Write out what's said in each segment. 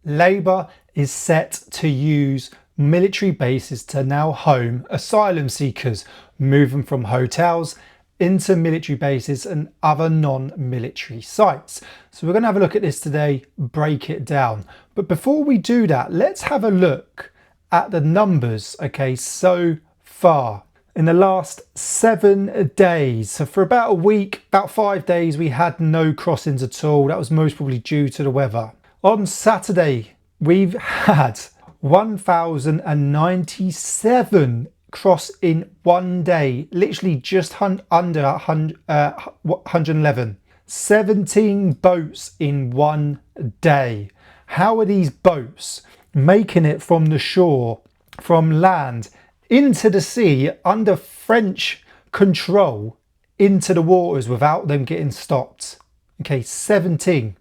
Labour is set to use military bases to now home asylum seekers, moving from hotels into military bases and other non-military sites. So we're going to have a look at this today, break it down. But before we do that, let's have a look at the numbers, okay, so far. In the last 7 days, so for about a week, about 5 days, we had no crossings at all. That was most probably due to the weather. On Saturday, we've had 1,097 cross in one day, literally just under 111. 17 boats in one day. How are these boats making it from the shore, from land, into the sea, under French control, into the waters without them getting stopped? Okay, 17.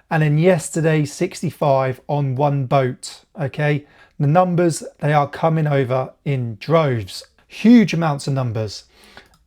And then yesterday, 65 on one boat, okay? The numbers, they are coming over in droves. Huge amounts of numbers.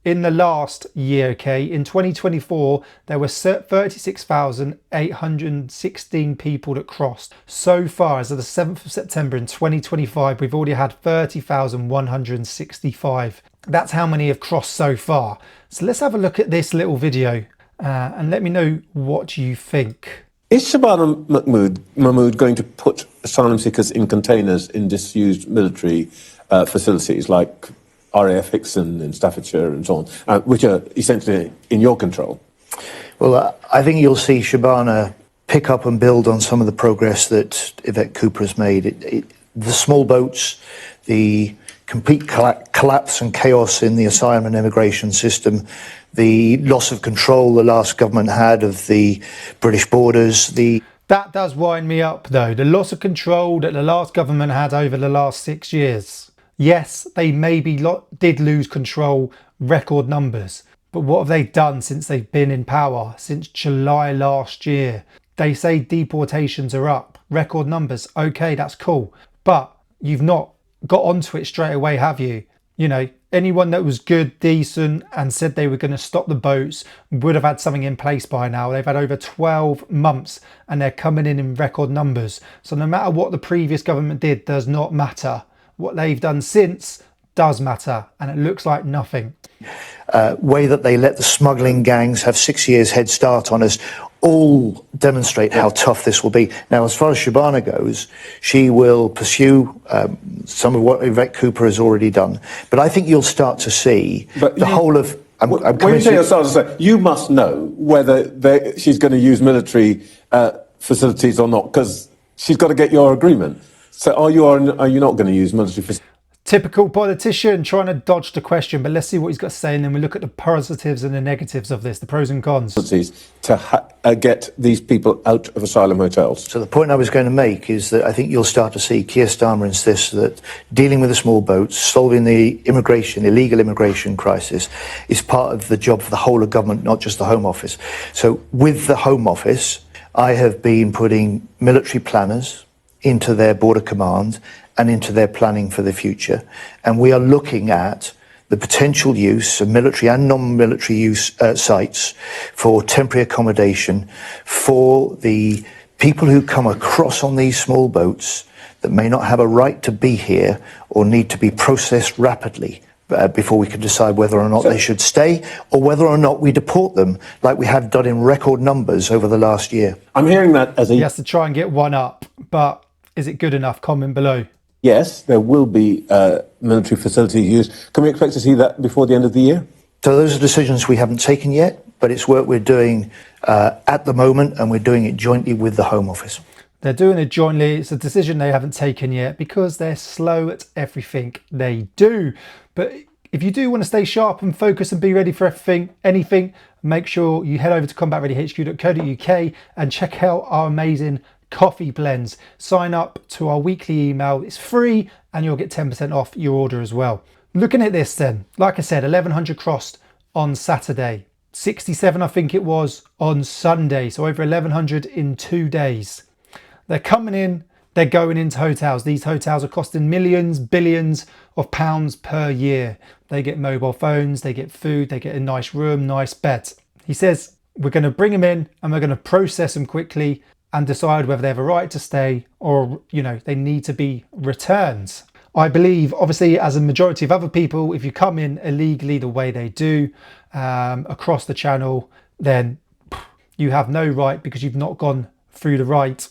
In the last year, okay, in 2024, there were 36,816 people that crossed. So far, as of the 7th of September in 2025, we've already had 30,165. That's how many have crossed so far. So let's have a look at this little video and let me know what you think. Is Shabana Mahmood going to put asylum seekers in containers in disused military facilities like RAF Hickson in Staffordshire and so on, which are essentially in your control? Well, I think you'll see Shabana pick up and build on some of the progress that Yvette Cooper has made. The small boats, the complete collapse and chaos in the asylum and immigration system, the loss of control the last government had of the British borders. That does wind me up though, the loss of control that the last government had over the last 6 years. Yes, they maybe did lose control, record numbers, but what have they done since they've been in power, since July last year? They say deportations are up, record numbers, okay, that's cool, but you've not got onto it straight away, have you? You know, anyone that was good, decent, and said they were going to stop the boats would have had something in place by now. They've had over 12 months and they're coming in record numbers. So no matter what the previous government did does not matter. What they've done since does matter, and it looks like nothing. Way that they let the smuggling gangs have 6 years head start on us all demonstrate how tough this will be. Now, as far as Shabana goes, she will pursue some of what Yvette Cooper has already done. But I think you'll start to see whole of... when you say you'll start to say, you must know whether she's going to use military facilities or not, because she's got to get your agreement. So are you not going to use military facilities? Typical politician trying to dodge the question, but let's see what he's got to say, and then we look at the positives and the negatives of this, the pros and cons. To get these people out of asylum hotels. So the point I was going to make is that I think you'll start to see Keir Starmer insist that dealing with the small boats, solving the illegal immigration crisis, is part of the job for the whole of government, not just the Home Office. So with the Home Office, I have been putting military planners into their border command and into their planning for the future. And we are looking at the potential use of military and non-military use sites for temporary accommodation for the people who come across on these small boats that may not have a right to be here or need to be processed rapidly before we can decide whether or not they should stay or whether or not we deport them like we have done in record numbers over the last year. I'm hearing that as He has to try and get one up, but is it good enough? Comment below. Yes, there will be military facilities used. Can we expect to see that before the end of the year? So those are decisions we haven't taken yet, but it's work we're doing at the moment, and we're doing it jointly with the Home Office. They're doing it jointly. It's a decision they haven't taken yet because they're slow at everything they do. But if you do want to stay sharp and focus and be ready for anything, make sure you head over to combatreadyhq.co.uk and check out our amazing coffee blends. Sign up to our weekly email. It's free and you'll get 10% off your order as well. Looking at this then, like I said, 1,100 crossed on Saturday. 67 I think it was on Sunday. So over 1,100 in 2 days. They're coming in, they're going into hotels. These hotels are costing millions, billions of pounds per year. They get mobile phones, they get food, they get a nice room, nice bed. He says, we're going to bring them in and we're going to process them quickly and decide whether they have a right to stay or, they need to be returned. I believe, obviously, as a majority of other people, if you come in illegally the way they do across the channel, then you have no right because you've not gone through the right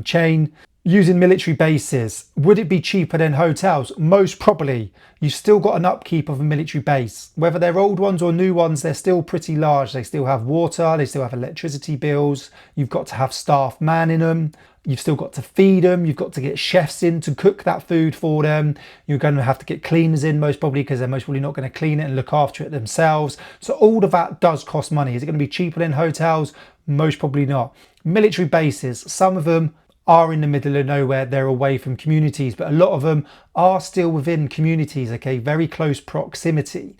chain. Using military bases, would it be cheaper than hotels? Most probably. You've still got an upkeep of a military base. Whether they're old ones or new ones, they're still pretty large. They still have water, they still have electricity bills. You've got to have staff manning them. You've still got to feed them. You've got to get chefs in to cook that food for them. You're going to have to get cleaners in most probably because they're most probably not going to clean it and look after it themselves. So all of that does cost money. Is it going to be cheaper than hotels? Most probably not. Military bases, some of them are in the middle of nowhere, they're away from communities, but a lot of them are still within communities, okay, very close proximity.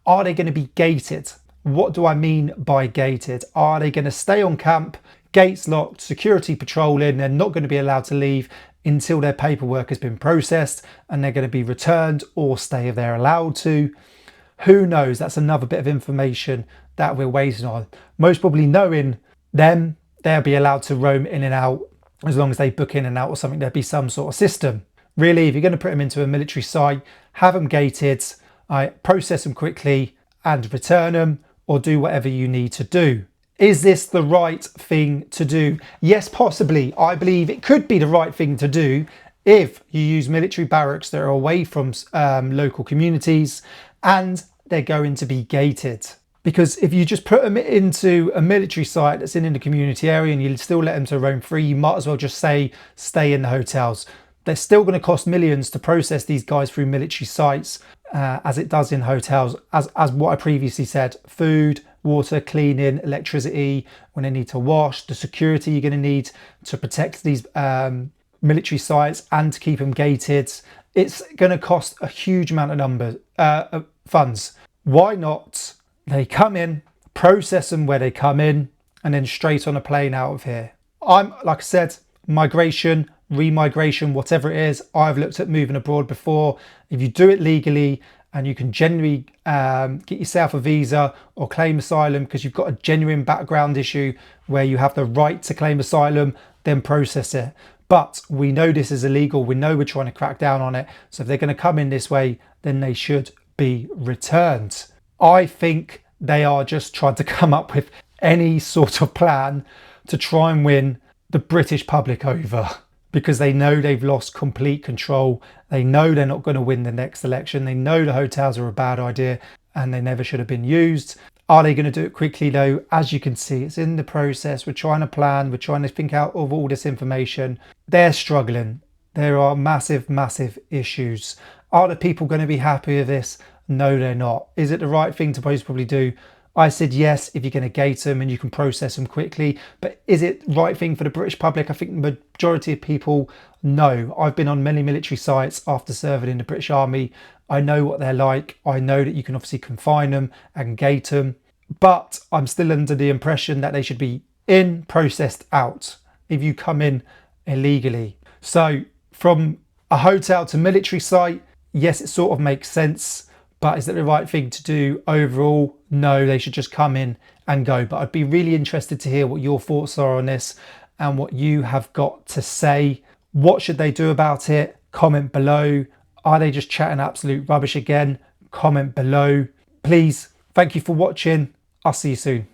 Are they going to be gated? What do I mean by gated? Are they going to stay on camp, gates locked, security patrolling, they're not going to be allowed to leave until their paperwork has been processed and they're going to be returned, or stay if they're allowed to? Who knows? That's another bit of information that we're waiting on. Most probably knowing them, they'll be allowed to roam in and out. As long as they book in and out or something, there'd be some sort of system. Really, if you're going to put them into a military site, have them gated, process them quickly and return them, or do whatever you need to do. Is this the right thing to do? Yes, possibly. I believe it could be the right thing to do if you use military barracks that are away from local communities and they're going to be gated. Because if you just put them into a military site that's in the community area and you still let them to roam free, you might as well just say stay in the hotels. They're still going to cost millions to process these guys through military sites, as it does in hotels. As what I previously said, food, water, cleaning, electricity, when they need to wash, the security you're going to need to protect these military sites and to keep them gated. It's going to cost a huge amount of funds. Why not? They come in, process them where they come in, and then straight on a plane out of here. Like I said, migration, remigration, whatever it is, I've looked at moving abroad before. If you do it legally and you can generally get yourself a visa or claim asylum because you've got a genuine background issue where you have the right to claim asylum, then process it. But we know this is illegal. We know we're trying to crack down on it. So if they're going to come in this way, then they should be returned. I think they are just trying to come up with any sort of plan to try and win the British public over, because they know they've lost complete control. They know they're not going to win the next election. They know the hotels are a bad idea and they never should have been used. Are they going to do it quickly though? As you can see, it's in the process. We're trying to plan. We're trying to think out of all this information. They're struggling. There are massive, massive issues. Are the people going to be happy with this? No, they're not. Is it the right thing to probably do? I said yes, if you're going to gate them and you can process them quickly. But is it the right thing for the British public? I think the majority of people, no. I've been on many military sites after serving in the British Army. I know what they're like. I know that you can obviously confine them and gate them. But I'm still under the impression that they should be in, processed out if you come in illegally. So from a hotel to military site, yes, it sort of makes sense. But is that the right thing to do overall? No, they should just come in and go. But I'd be really interested to hear what your thoughts are on this and what you have got to say. What should they do about it? Comment below. Are they just chatting absolute rubbish again? Comment below. Please, thank you for watching. I'll see you soon.